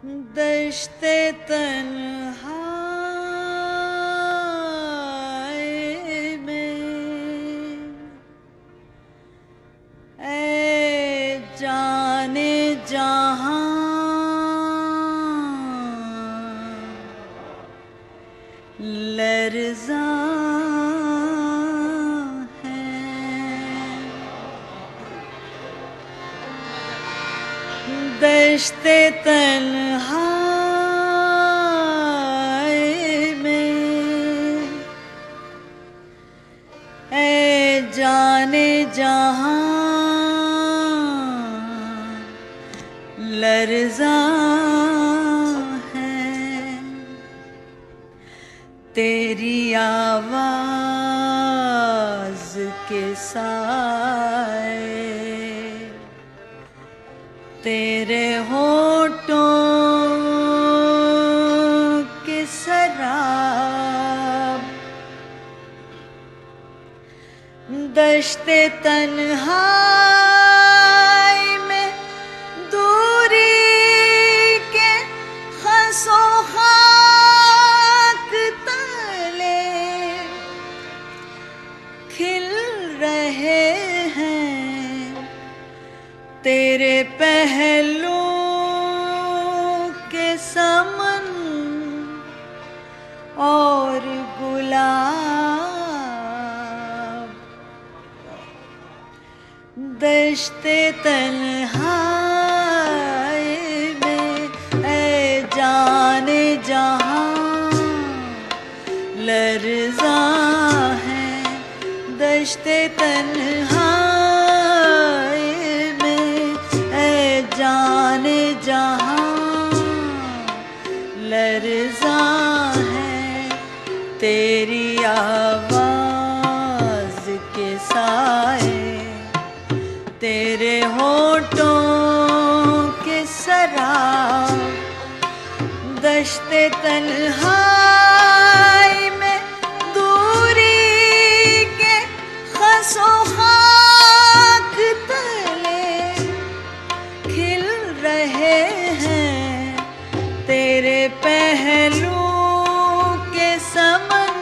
दश्ते तन्हाई में ऐ जाने जहां लर्ज़ा है। दश्ते तन्हाई में ऐ जाने जहां लर्ज़ा है। तेरी आवाज़ के साए तेरे होठों के शराब दश्ते तन्हाई में दूरी के खसो खाक तले खिल रहे हैं तेरे पहलू के समन और गुलाब। दश्ते तन्हाई में ऐ जाने जहां लर्ज़ा है। दश्ते तन्हाई जाने जहां लर्ज़ा है। तेरी आवाज़ के साए तेरे होठों के शराब दश्ते तन्हाई में दूरी के खसो खाक तले खिल रहे हैं तेरे पहलू के समन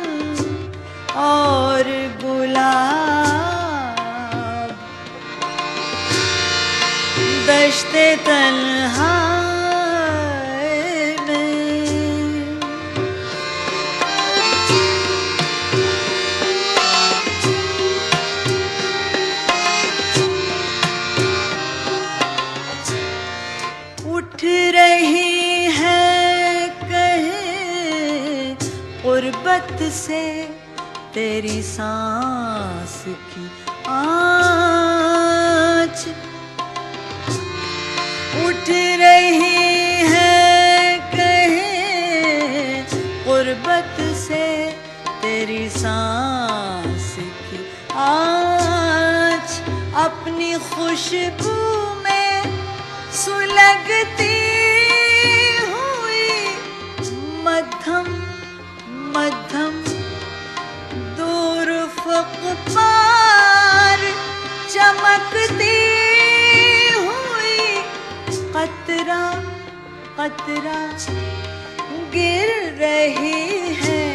और गुलाब। दश्ते तन्हाई में उठ रही है कहीं गुर्बत से तेरी सांस की आँच। उठ रही है कहीं गुर्बत से तेरी सांस की आँच। अपनी खुशबू में सुलगती हुई मध्यम मध्यम दूर फ़क़ पार चमकती हुई कतरा कतरा गिर रही है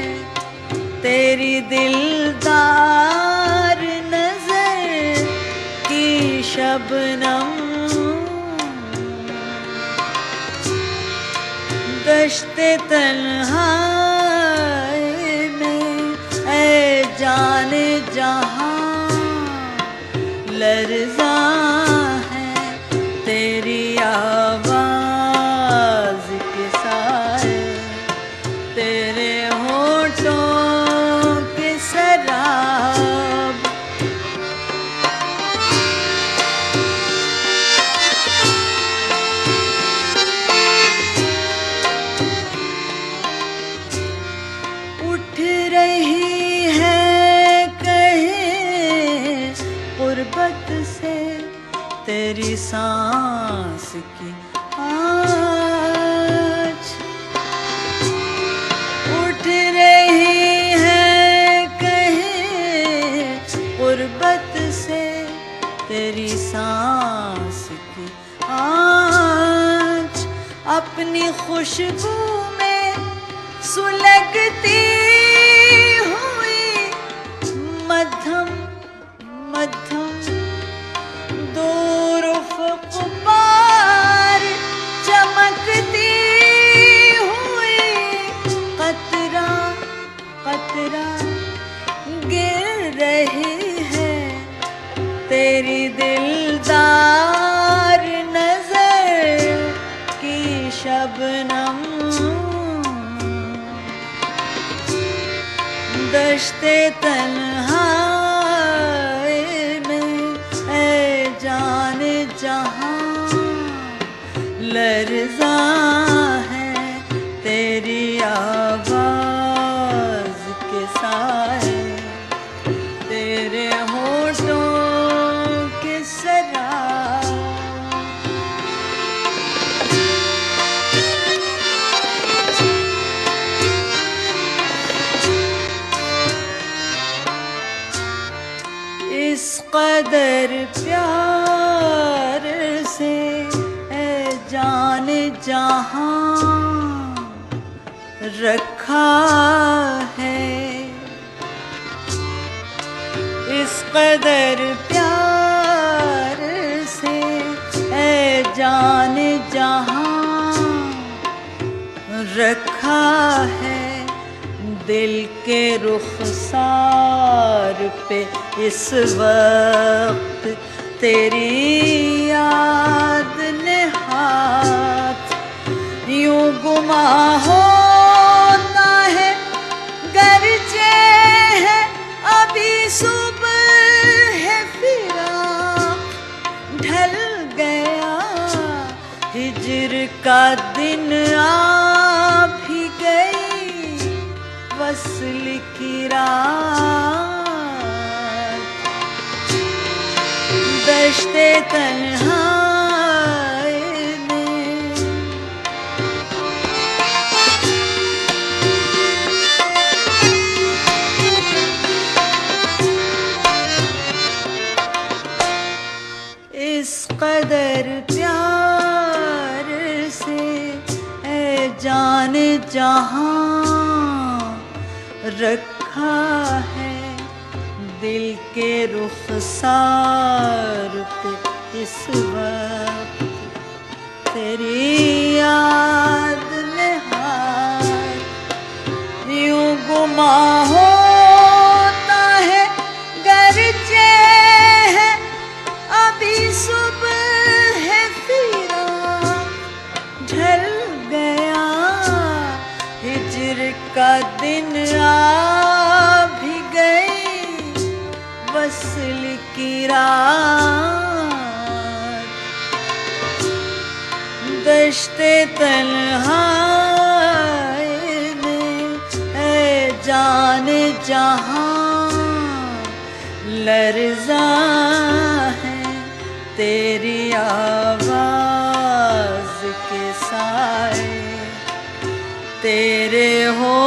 तेरी दिलदार नज़र की शबनम। दश्ते तन्हाई में ऐ जाने जहां लर्ज़ा है। तेरी आवाज़ के साए तेरे होठों के शराब उठ रही है कहीं गुर्बत से तेरी सांस की आँच। उठ रही है कहीं गुर्बत से तेरी सांस की आँच। अपनी की खुशबू में सुलगती हुई मध्यम मध्यम दूर उफ़क़ पार चमकती हुई कतरा कतरा गिर रही है तेरी दिलदार नजर की शबनम। दश्ते तन्हाई में ऐ जान जहां लर्ज़ा है तेरी आवाज़ के साए, तेरे होठों के सराय। इस कदर प्यार से ऐ जान जहां रखा है, इस कदर प्यार से ऐ जान जहां रखा है, दिल के रुखसार पे इस वक्त तेरी याद ने हाथ यूं गुमा होता है गरजे है अभी सुबह है फिराक। ढल गया हिज्र का दिन आ भी गई वस्ल की रात। दश्ते तन्हाई में इस कदर प्यार से ऐ जान जहां रखा है, दिल के रुखसार पे इस वक्त तेरी याद ने हाथ यूं गुमा होता है गरजे है अभी सुबह है फिराक। ढल गया हिज्र का दिन आ भी गई वस्ल की रात। दश्ते तन्हाई में ऐ जान जहां लर्ज़ा है तेरी आवाज़ के साए, तेरे हो